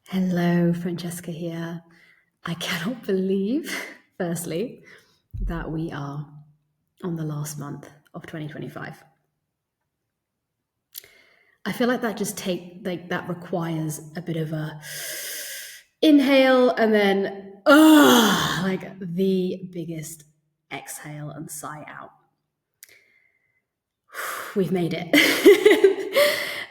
Hello, Francesca here. I cannot believe, firstly, that we are on the last month of 2025. I feel like that requires a bit of a inhale and then like the biggest exhale and sigh out. We've made it.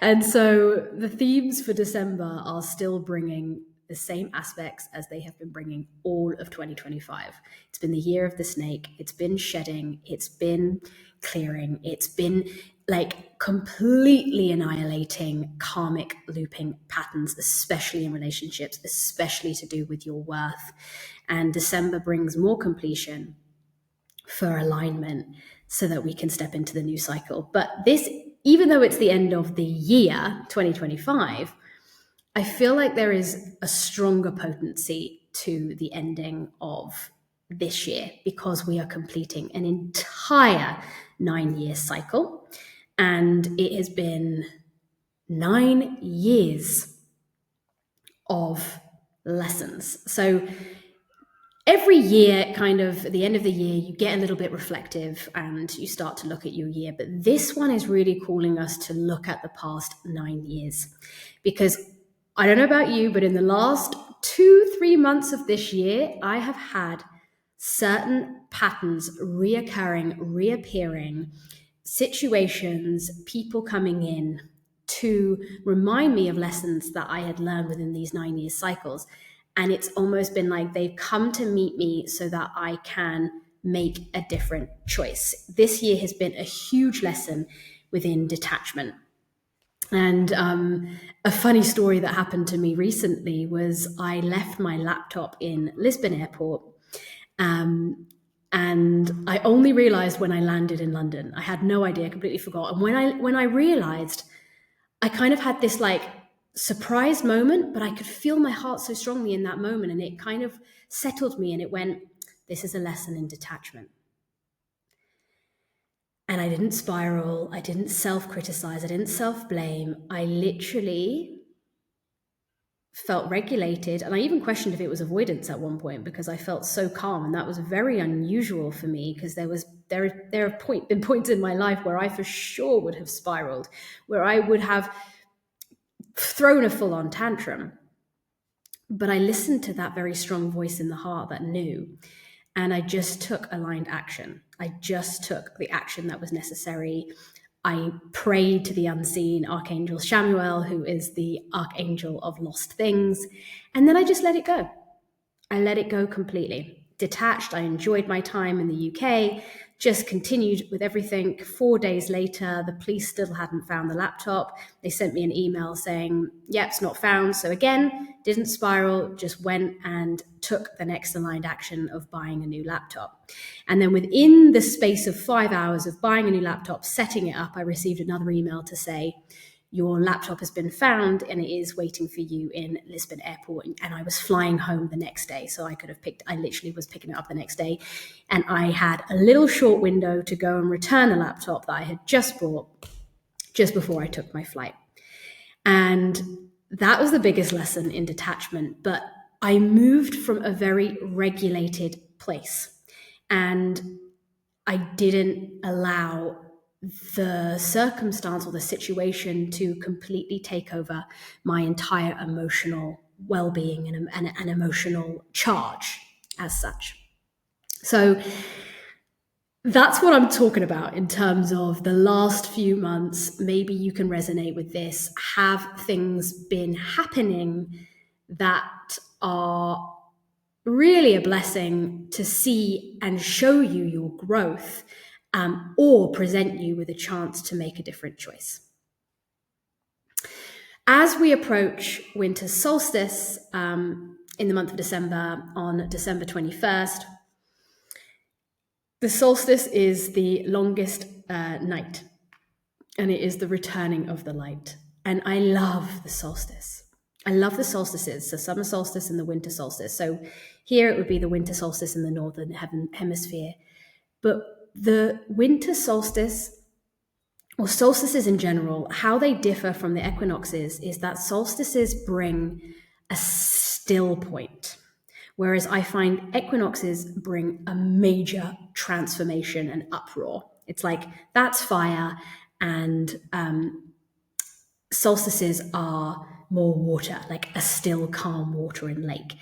And so the themes for December are still bringing the same aspects as they have been bringing all of 2025. It's been the year of the snake. It's been shedding. It's been clearing. It's been like completely annihilating karmic looping patterns, especially in relationships, especially to do with your worth. And December brings more completion for alignment so that we can step into the new cycle. But this, even though it's the end of the year, 2025, I feel like there is a stronger potency to the ending of this year because we are completing an entire 9-year cycle. And it has been 9 years of lessons. So every year, kind of at the end of the year, you get a little bit reflective and you start to look at your year. But this one is really calling us to look at the past 9 years. Because I don't know about you, but in the last 2-3 months of this year, I have had certain patterns reappearing, situations, people coming in to remind me of lessons that I had learned within these 9-year cycles. And it's almost been like they've come to meet me so that I can make a different choice. This year has been a huge lesson within detachment. And a funny story that happened to me recently was I left my laptop in Lisbon airport. And I only realized when I landed in London. I had no idea, completely forgot. And when I realized, I kind of had this like surprised moment, but I could feel my heart so strongly in that moment, and it kind of settled me, and it went, this is a lesson in detachment. And I didn't spiral, I didn't self-criticize, I didn't self-blame. I literally felt regulated, and I even questioned if it was avoidance at one point because I felt so calm, and that was very unusual for me because there have been points in my life where I for sure would have spiraled, where I would have thrown a full-on tantrum. But I listened to that very strong voice in the heart that knew, and I just took aligned action. I just took the action that was necessary. I prayed to the unseen Archangel Shamuel, who is the archangel of lost things, and then I just let it go. I let it go completely. Detached, I enjoyed my time in the UK, just continued with everything. 4 days later, the police still hadn't found the laptop. They sent me an email saying, yep, it's not found. So again, didn't spiral, just went and took the next aligned action of buying a new laptop. And then within the space of 5 hours of buying a new laptop, setting it up, I received another email to say, your laptop has been found and it is waiting for you in Lisbon airport. And I was flying home the next day. So I literally was picking it up the next day. And I had a little short window to go and return a laptop that I had just bought just before I took my flight. And that was the biggest lesson in detachment. But I moved from a very regulated place, and I didn't allow the circumstance or the situation to completely take over my entire emotional well-being and emotional charge as such. So that's what I'm talking about in terms of the last few months. Maybe you can resonate with this. Have things been happening that are really a blessing to see and show you your growth, or present you with a chance to make a different choice? As we approach Winter Solstice in the month of December, on December 21st, the solstice is the longest night, and it is the returning of the light. And I love the solstice. I love the solstices, the summer solstice and the winter solstice. So here it would be the winter solstice in the northern hemisphere. But the winter solstice, or solstices in general, how they differ from the equinoxes is that solstices bring a still point. Whereas I find equinoxes bring a major transformation and uproar. It's like that's fire, and solstices are more water, like a still, calm water in lake.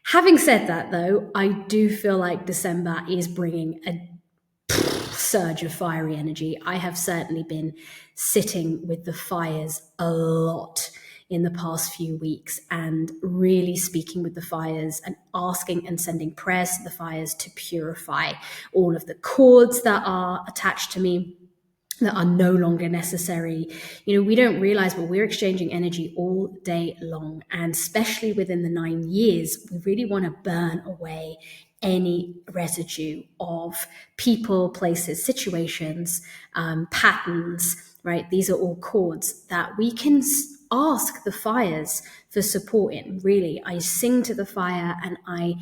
Having said that, though, I do feel like December is bringing a surge of fiery energy. I have certainly been sitting with the fires a lot in the past few weeks and really speaking with the fires and asking and sending prayers to the fires to purify all of the cords that are attached to me, that are no longer necessary. We don't realize, but we're exchanging energy all day long. And especially within the 9 years, we really want to burn away any residue of people, places, situations, patterns, right? These are all cords that we can ask the fires for support in. Really, I sing to the fire and I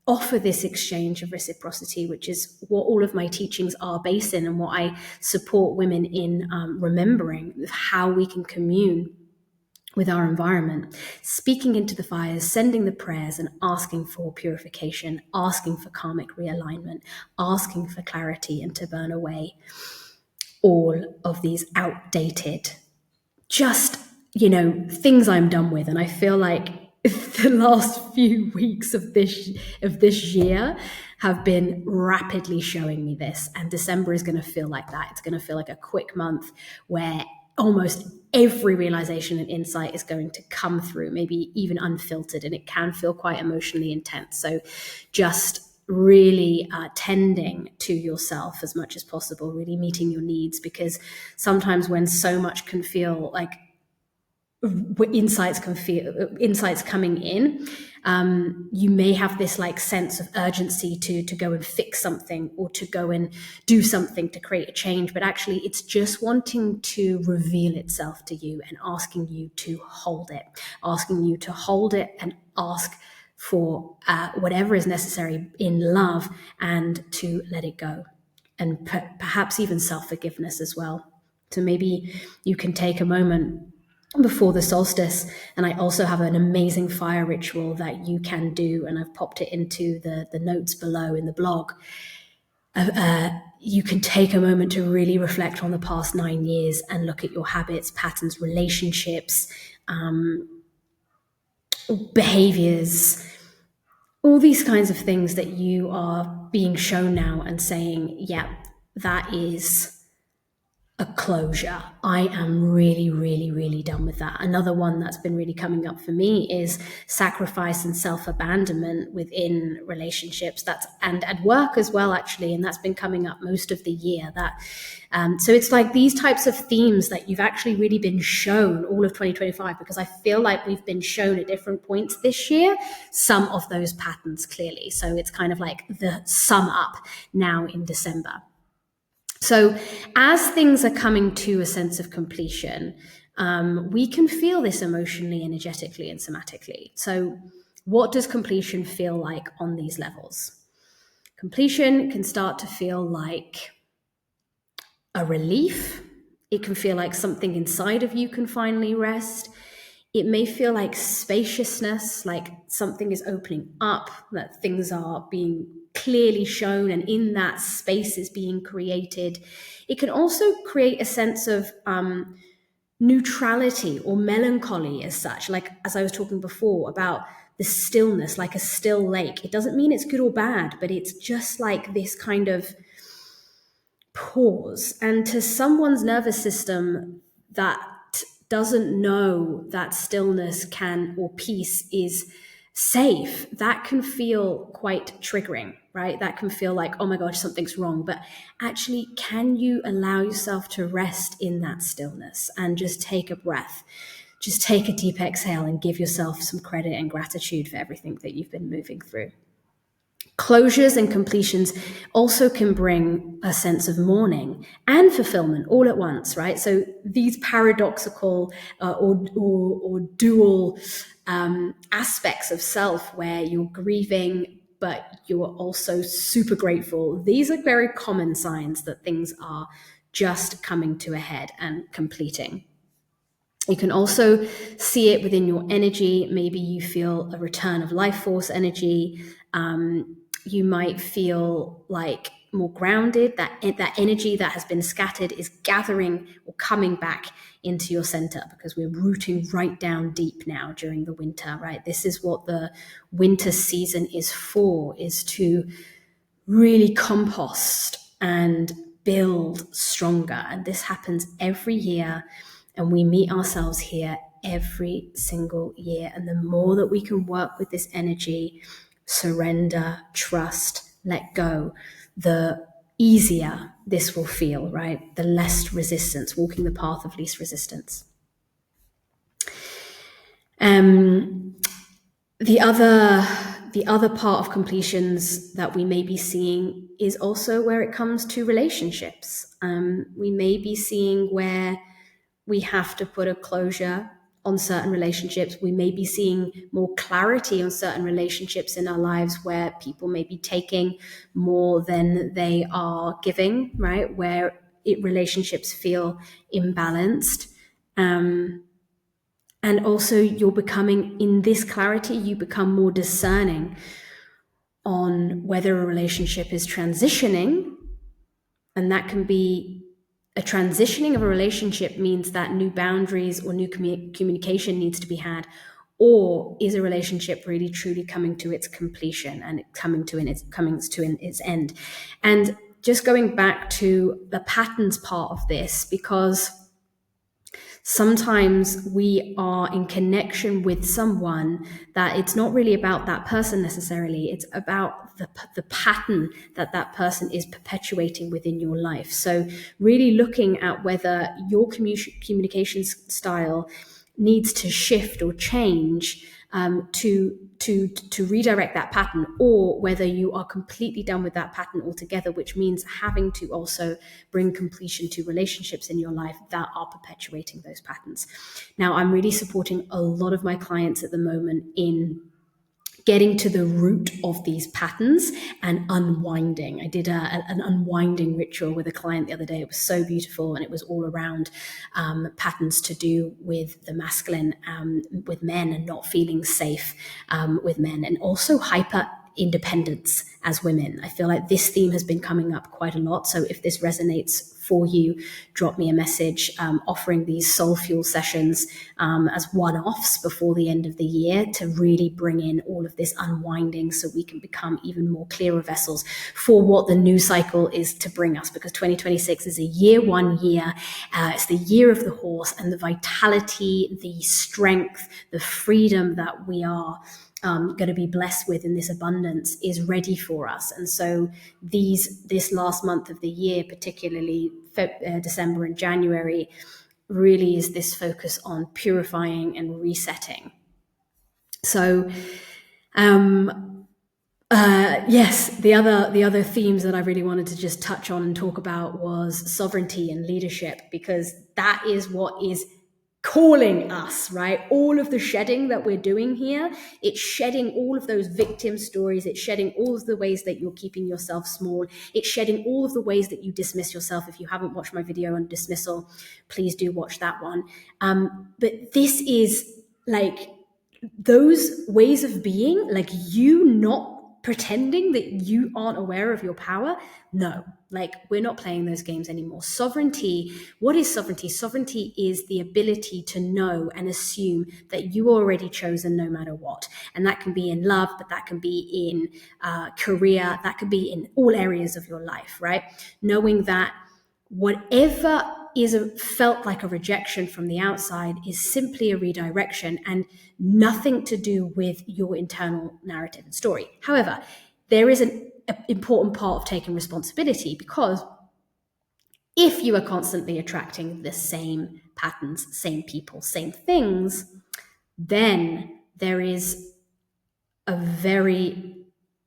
offer this exchange of reciprocity, which is what all of my teachings are based in, and what I support women in remembering of how we can commune with our environment, speaking into the fires, sending the prayers and asking for purification, asking for karmic realignment, asking for clarity, and to burn away all of these outdated, just, things I'm done with. And I feel like the last few weeks of this year have been rapidly showing me this. And December is going to feel like that. It's going to feel like a quick month where almost every realization and insight is going to come through, maybe even unfiltered, and it can feel quite emotionally intense. So just really tending to yourself as much as possible, really meeting your needs, because sometimes when so much can feel like insights coming in, you may have this like sense of urgency to go and fix something or to go and do something to create a change, but actually it's just wanting to reveal itself to you and asking you to hold it and ask for whatever is necessary in love, and to let it go, and perhaps even self-forgiveness as well. So maybe you can take a moment before the solstice, and I also have an amazing fire ritual that you can do, and I've popped it into the notes below in the blog. You can take a moment to really reflect on the past 9 years and look at your habits, patterns, relationships, behaviors, all these kinds of things that you are being shown now and saying, yeah, that is a closure. I am really, really, really done with that. Another one that's been really coming up for me is sacrifice and self-abandonment within relationships. And at work as well, actually, and that's been coming up most of the year. So it's like these types of themes that you've actually really been shown all of 2025, because I feel like we've been shown at different points this year some of those patterns clearly. So it's kind of like the sum up now in December. So as things are coming to a sense of completion, we can feel this emotionally, energetically, and somatically. So what does completion feel like on these levels? Completion can start to feel like a relief. It can feel like something inside of you can finally rest. It may feel like spaciousness, like something is opening up, that things are being clearly shown, and in that space is being created. It can also create a sense of neutrality or melancholy as such, like as I was talking before about the stillness, like a still lake. It doesn't mean it's good or bad, but it's just like this kind of pause. And to someone's nervous system that doesn't know that stillness can, or peace is safe, that can feel quite triggering, right? That can feel like, oh my gosh, something's wrong. But actually, can you allow yourself to rest in that stillness and just take a breath? Just take a deep exhale and give yourself some credit and gratitude for everything that you've been moving through. Closures and completions also can bring a sense of mourning and fulfillment all at once, right? So these paradoxical or dual aspects of self, where you're grieving but you're also super grateful, these are very common signs that things are just coming to a head and completing. You can also see it within your energy. Maybe you feel a return of life force energy. You might feel like more grounded, that energy that has been scattered is gathering or coming back into your center, because we're rooting right down deep now during the winter, right? This is what the winter season is for, is to really compost and build stronger. And this happens every year, and we meet ourselves here every single year. And the more that we can work with this energy, surrender, trust, let go, the easier this will feel, right? The less resistance, walking the path of least resistance. The other part of completions that we may be seeing is also where it comes to relationships. We may be seeing where we have to put a closure on certain relationships. We may be seeing more clarity on certain relationships in our lives, where people may be taking more than they are giving, right? Where relationships feel imbalanced. And also you're becoming, in this clarity, you become more discerning on whether a relationship is transitioning. And that can be a transitioning of a relationship, means that new boundaries or new communication needs to be had. Or is a relationship really truly coming to its completion and coming to its end? And just going back to the patterns part of this, because sometimes we are in connection with someone that it's not really about that person necessarily. It's about the pattern that that person is perpetuating within your life. So really looking at whether your communication style needs to shift or change to redirect that pattern, or whether you are completely done with that pattern altogether, which means having to also bring completion to relationships in your life that are perpetuating those patterns. Now, I'm really supporting a lot of my clients at the moment in getting to the root of these patterns and unwinding. I did an unwinding ritual with a client the other day. It was so beautiful, and it was all around patterns to do with the masculine, with men, and not feeling safe with men, and also hyper independence as women. I feel like this theme has been coming up quite a lot. So if this resonates for you, drop me a message. Offering these soul fuel sessions as one-offs before the end of the year to really bring in all of this unwinding, so we can become even more clearer vessels for what the new cycle is to bring us, because 2026 is a year. It's the year of the horse, and the vitality, the strength, the freedom that we are going to be blessed with in this abundance is ready for us. And so this last month of the year, particularly December and January, really is this focus on purifying and resetting. So yes, the other themes that I really wanted to just touch on and talk about was sovereignty and leadership, because that is what is calling us, right? All of the shedding that we're doing here, it's shedding all of those victim stories. It's shedding all of the ways that you're keeping yourself small. It's shedding all of the ways that you dismiss yourself. If you haven't watched my video on dismissal, please do watch that one. But this is like those ways of being, like you not pretending that you aren't aware of your power. No, like we're not playing those games anymore. Sovereignty, what is sovereignty? Sovereignty is the ability to know and assume that you are already chosen no matter what. And that can be in love, but that can be in career, that could be in all areas of your life, right? Knowing that whatever felt like a rejection from the outside is simply a redirection and nothing to do with your internal narrative and story. However, there is an important part of taking responsibility, because if you are constantly attracting the same patterns, same people, same things, then there is a very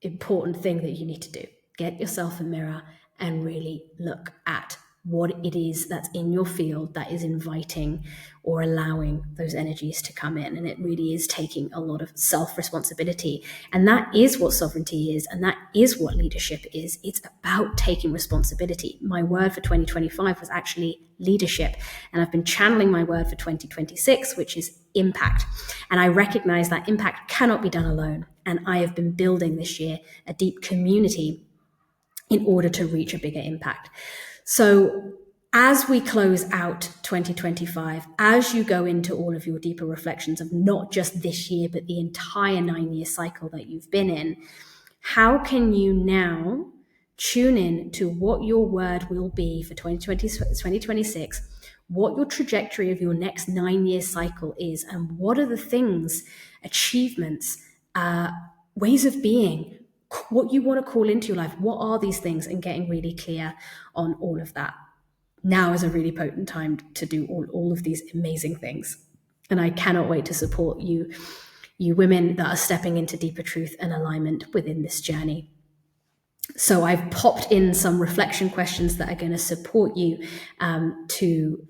important thing that you need to do. Get yourself a mirror and really look at what it is that's in your field that is inviting or allowing those energies to come in. And it really is taking a lot of self-responsibility. And that is what sovereignty is. And that is what leadership is. It's about taking responsibility. My word for 2025 was actually leadership. And I've been channeling my word for 2026, which is impact. And I recognize that impact cannot be done alone. And I have been building this year a deep community in order to reach a bigger impact. So as we close out 2025, as you go into all of your deeper reflections of not just this year, but the entire 9-year cycle that you've been in, how can you now tune in to what your word will be for 2026, what your trajectory of your next 9-year cycle is, and what are the things, achievements, ways of being, what you want to call into your life? What are these things? And getting really clear on all of that. Now is a really potent time to do all of these amazing things. And I cannot wait to support you women that are stepping into deeper truth and alignment within this journey. So I've popped in some reflection questions that are going to support you to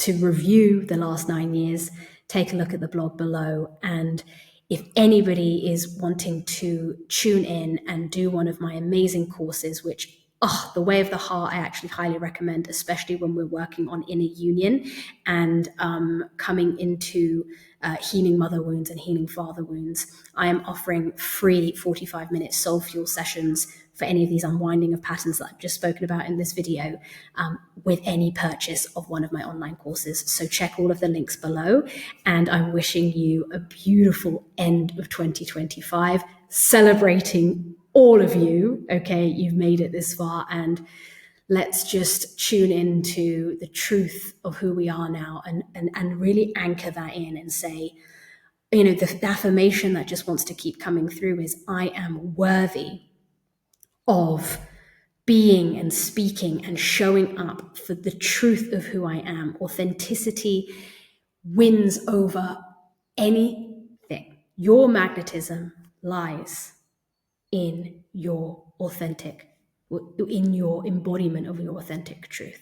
review the last 9 years. Take a look at the blog below. And if anybody is wanting to tune in and do one of my amazing courses, which, the Way of the Heart, I actually highly recommend, especially when we're working on inner union and coming into healing mother wounds and healing father wounds. I am offering free 45-minute soul fuel sessions for any of these unwinding of patterns that I've just spoken about in this video, with any purchase of one of my online courses. So check all of the links below, and I'm wishing you a beautiful end of 2025, celebrating all of you. Okay, you've made it this far, and let's just tune into the truth of who we are now and really anchor that in and say, the affirmation that just wants to keep coming through is, I am worthy of being and speaking and showing up for the truth of who I am. Authenticity wins over anything. Your magnetism lies in your in your embodiment of your authentic truth.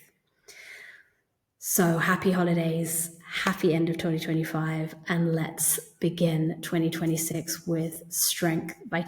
So happy holidays, happy end of 2025, and let's begin 2026 with strength, vitality,